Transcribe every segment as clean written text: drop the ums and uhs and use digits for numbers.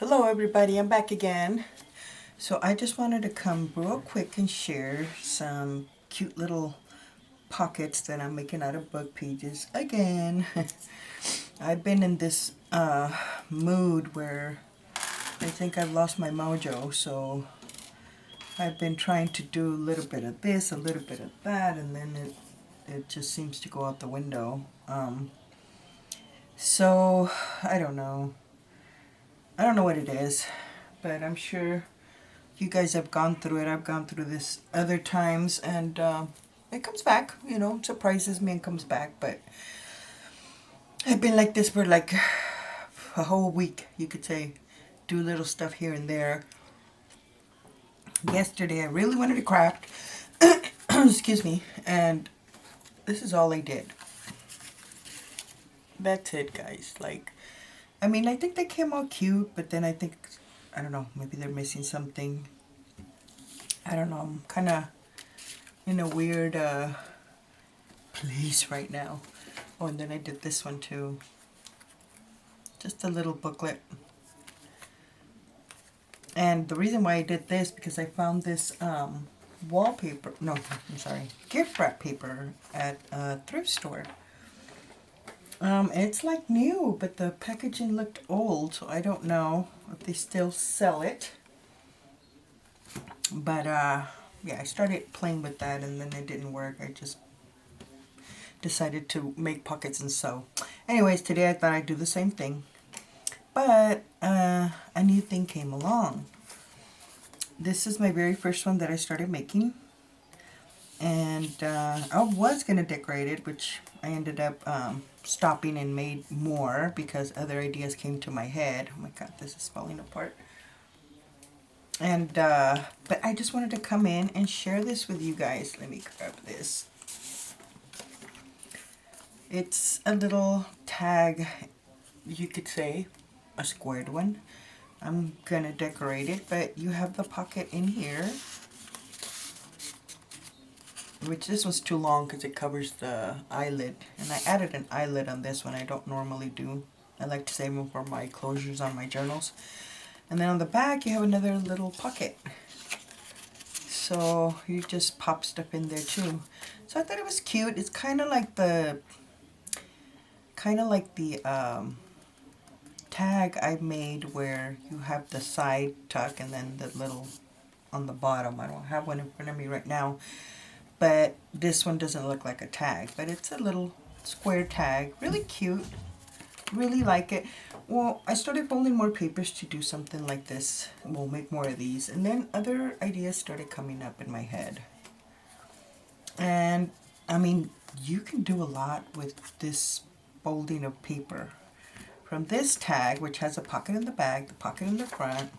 Hello everybody, I'm back again. So I just wanted to come real quick and share some cute little pockets that I'm making out of book pages again. I've been in this mood where I think I've lost my mojo, so I've been trying to do a little bit of this, a little bit of that, and then it just seems to go out the window. So I don't know. I don't know what it is, but I'm sure you guys have gone through it. I've gone through this other times, and it comes back. Surprises me and comes back. But I've been like this for like a whole week, you could say. Do little stuff here and there. Yesterday, I really wanted to craft. Excuse me. And this is all I did. That's it, guys. I think they came out cute, but then I don't know, maybe they're missing something. I don't know. I'm kind of in a weird place right now. Oh, and then I did this one too. Just a little booklet. And the reason why I did this, because I found this wallpaper, no, I'm sorry, gift wrap paper at a thrift store. It's like new, but the packaging looked old, so I don't know if they still sell it. But yeah, I started playing with that and then it didn't work. I just decided to make pockets and sew. Anyways, today I thought I'd do the same thing. But a new thing came along. This is my very first one that I started making. And I was going to decorate it, which I ended up stopping and made more because other ideas came to my head. Oh my god, this is falling apart. And but I just wanted to come in and share this with you guys. Let me grab this. It's a little tag, you could say, a squared one. I'm gonna decorate it, but you have the pocket in here, which this was too long because it covers the eyelid, and I added an eyelid on this one. I don't normally do. I like to save them for my closures on my journals. And then on the back you have another little pocket, so you just pop stuff in there too. So I thought it was cute. It's kind of like the tag I made where you have the side tuck and then the little on the bottom. I don't have one in front of me right now, but this one doesn't look like a tag, but it's a little square tag. Really cute. Really like it. Well, I started folding more papers to do something like this. We'll make more of these, and then other ideas started coming up in my head. And I mean, you can do a lot with this folding of paper. From this tag, which has a pocket in the back, the pocket in the front,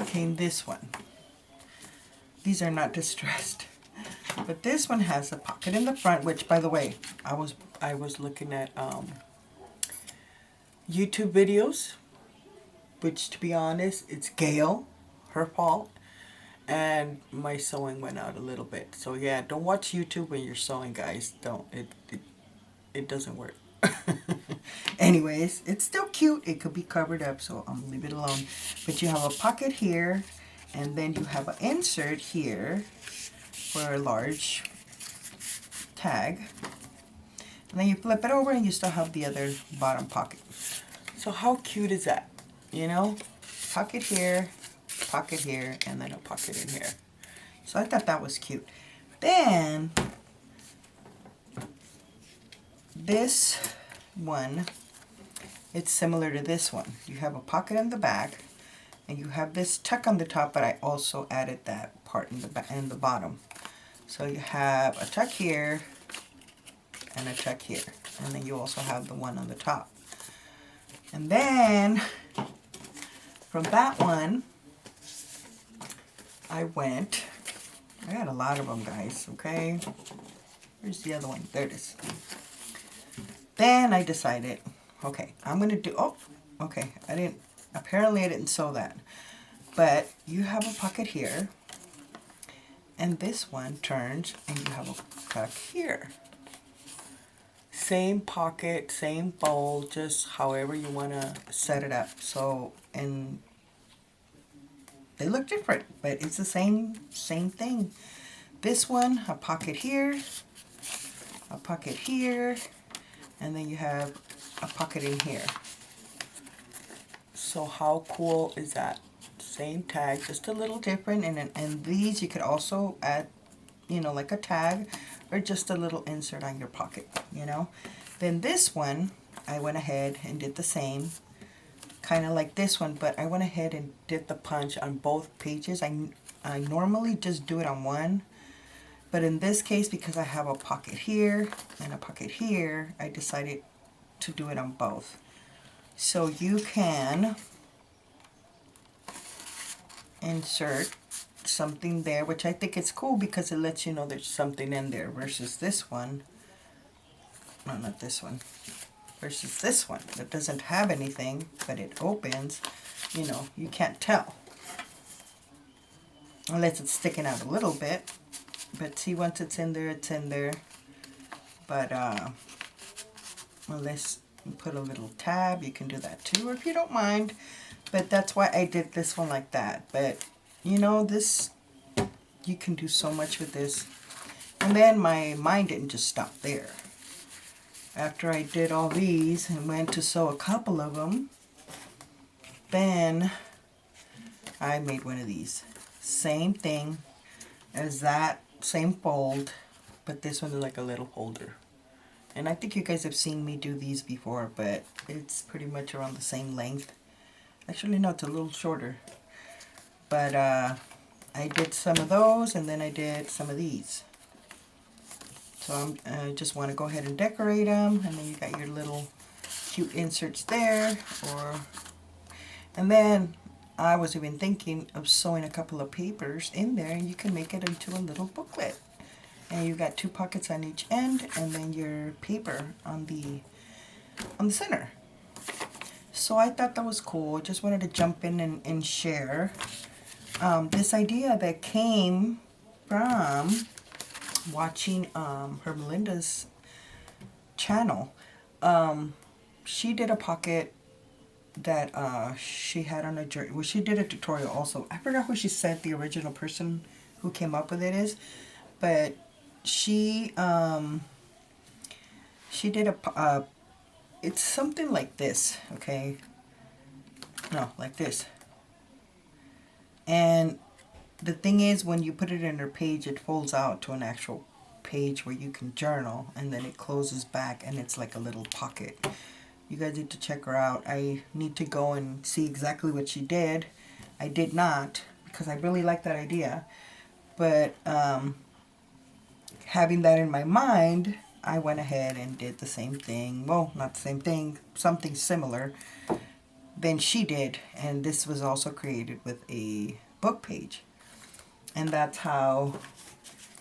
came this one. These are not distressed, but this one has a pocket in the front, which, by the way, I was looking at YouTube videos, which, to be honest, it's Gail, her fault, and my sewing went out a little bit. So yeah, don't watch YouTube when you're sewing, guys. Don't. It doesn't work. Anyways, it's still cute. It could be covered up, so I'm gonna leave it alone. But you have a pocket here, and then you have an insert here for a large tag. And then you flip it over and you still have the other bottom pocket. So how cute is that? You know? Pocket here, and then a pocket in here. So I thought that was cute. Then this one, it's similar to this one. You have a pocket in the back and you have this tuck on the top, but I also added that part in the back and the bottom. So you have a tuck here and a tuck here, and then you also have the one on the top. And then from that one I got a lot of them, guys, okay? Where's the other one? There it is. Then I decided, okay, I'm going to do, oh, okay, apparently I didn't sew that. But you have a pocket here, and this one turns, and you have a tuck here. Same pocket, same fold, just however you want to set it up. So, and they look different, but it's the same thing. This one, a pocket here, a pocket here, and then you have a pocket in here. So how cool is that? Same tag, just a little different. And these you could also add, you know, like a tag or just a little insert on your pocket, you know. Then this one, I went ahead and did the same, kind of like this one, but I went ahead and did the punch on both pages. I normally just do it on one, but in this case, because I have a pocket here and a pocket here, I decided to do it on both. So you can insert something there, which I think is cool because it lets you know there's something in there, versus this one, no, not this one, versus this one that doesn't have anything, but it opens, you know, you can't tell unless it's sticking out a little bit. But see, once it's in there, it's in there. But unless you put a little tab, you can do that too, or if you don't mind. But that's why I did this one like that. But you know, this, you can do so much with this. And then my mind didn't just stop there. After I did all these and went to sew a couple of them, then I made one of these. Same thing as that, same fold, but this one is like a little holder. And I think you guys have seen me do these before, but it's pretty much around the same length. Actually, no, it's a little shorter. But I did some of those, and then I did some of these. So I just want to go ahead and decorate them, and then you got your little cute inserts there. And then I was even thinking of sewing a couple of papers in there, and you can make it into a little booklet. And you got 2 pockets on each end, and then your paper on the center. So I thought that was cool. Just wanted to jump in and share this idea that came from watching her Melinda's channel. She did a pocket that she had on a journey. Well, she did a tutorial also. I forgot who she said the original person who came up with it is, but she did a it's something like this, okay? No, like this. And the thing is, when you put it in her page, it folds out to an actual page where you can journal, and then it closes back and it's like a little pocket. You guys need to check her out. I need to go and see exactly what she did. I did not, because I really like that idea. But having that in my mind, I went ahead and did the same thing. Well, not the same thing, something similar than she did. And this was also created with a book page. And that's how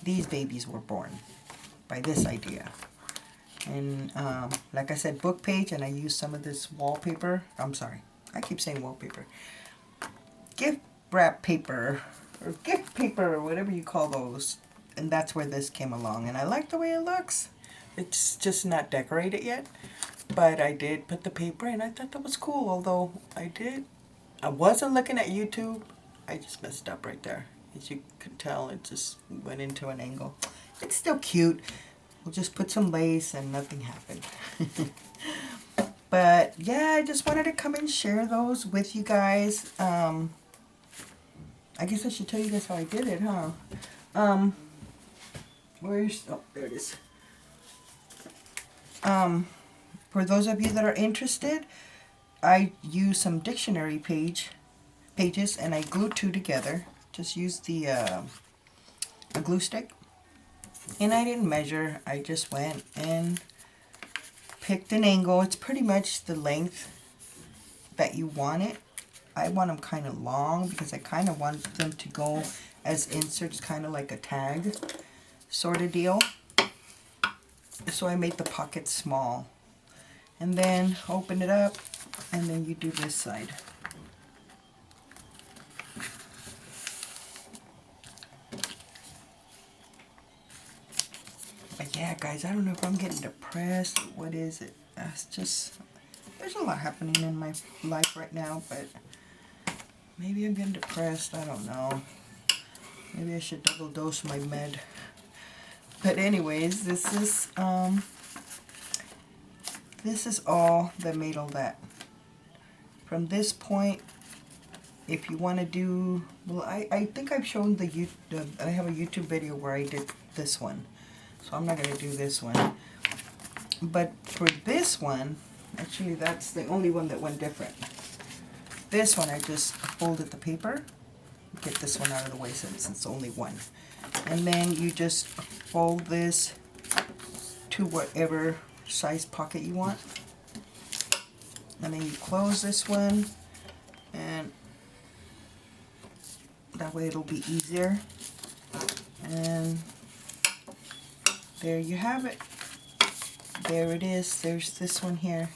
these babies were born, by this idea. And like I said, book page, and I used some of this wallpaper. I'm sorry, I keep saying wallpaper. Gift wrap paper, or gift paper, or whatever you call those. And that's where this came along. And I like the way it looks. It's just not decorated yet. But I did put the paper, and I thought that was cool. Although I wasn't looking at YouTube. I just messed up right there. As you can tell, it just went into an angle. It's still cute. We'll just put some lace and nothing happened. But yeah, I just wanted to come and share those with you guys. I guess I should tell you guys how I did it, huh? Oh, there it is. For those of you that are interested, I use some dictionary pages, and I glued 2 together. Just used a glue stick. And I didn't measure. I just went and picked an angle. It's pretty much the length that you want it. I want them kind of long because I kind of want them to go as inserts, kind of like a tag sort of deal. So I made the pocket small. And then open it up, and then you do this side. I yeah, guys, I don't know if I'm getting depressed. What is it? It's just, there's a lot happening in my life right now, but maybe I'm getting depressed. I don't know. Maybe I should double dose my med. But anyways, this is all that made all that. From this point, if you want to do, well, I think I've shown I have a YouTube video where I did this one. So I'm not going to do this one. But for this one, actually that's the only one that went different. This one I just folded the paper. Get this one out of the way since it's only one. And then you just fold this to whatever size pocket you want. And then you close this one, and that way it'll be easier. And there you have it. There it is. There's this one here.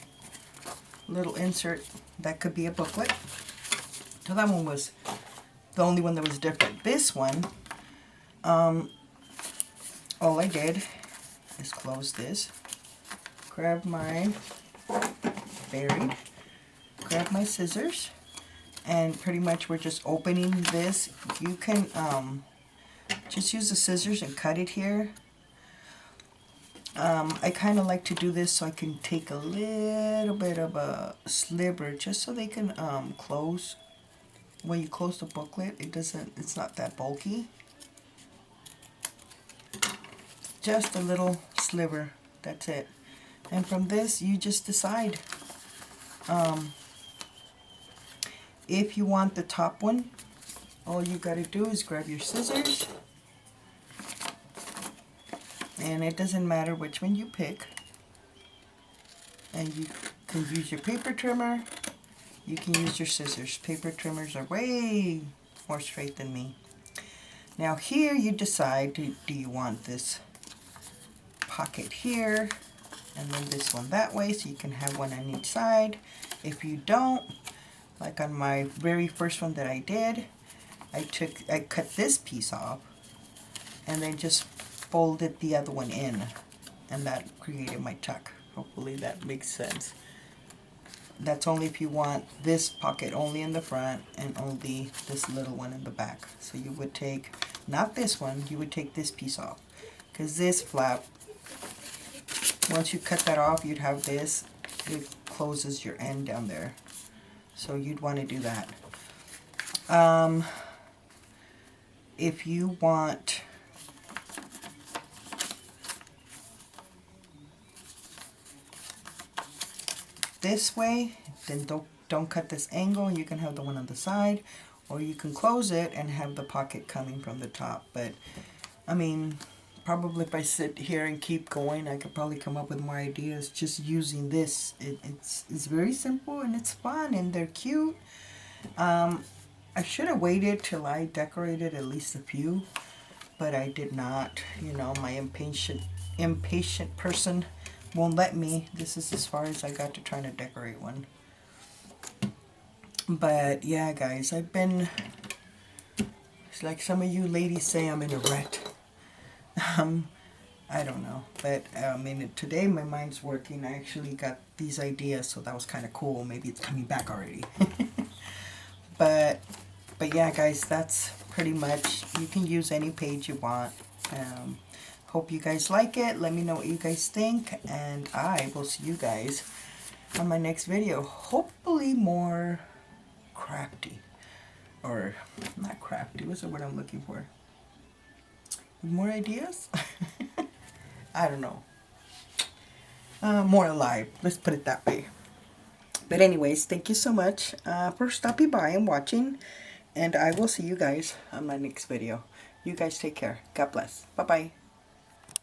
Little insert. That could be a booklet. So that one was the only one that was different. This one, all I did is close this, grab my grab my scissors, and pretty much we're just opening this. You can just use the scissors and cut it here. I kind of like to do this so I can take a little bit of a sliver just so they can close. When you close the booklet, it's not that bulky. Just a little sliver, that's it. And from this, you just decide. If you want the top one, all you gotta do is grab your scissors. And it doesn't matter which one you pick. And you can use your paper trimmer. You can use your scissors. Paper trimmers are way more straight than me. Now here you decide, do you want this pocket here and then this one that way, so you can have one on each side. If you don't, like on my very first one that I did, I cut this piece off and then just folded the other one in, and that created my tuck. Hopefully that makes sense. That's only if you want this pocket only in the front and only this little one in the back. So you would take, not this one, you would take this piece off, because this flap, once you cut that off, you'd have this, it closes your end down there. So you'd want to do that. If you want this way, then don't cut this angle. You can have the one on the side, or you can close it and have the pocket coming from the top. But I mean, probably if I sit here and keep going, I could probably come up with more ideas just using this. It's very simple and it's fun and they're cute. I should have waited till I decorated at least a few, but I did not. You know, my impatient person won't let me. This is as far as I got to trying to decorate one. But yeah, guys, I've been, it's like some of you ladies say, I'm in a rut. I don't know, but I mean, today my mind's working. I actually got these ideas, so that was kind of cool. Maybe it's coming back already. But yeah, guys, that's pretty much, you can use any page you want. Hope you guys like it. Let me know what you guys think, and I will see you guys on my next video. Hopefully more crafty, or not crafty, what's the word I'm looking for? More ideas? I don't know. More alive, let's put it that way. But anyways, thank you so much for stopping by and watching, and I will see you guys on my next video. You guys take care. God bless. Bye-bye.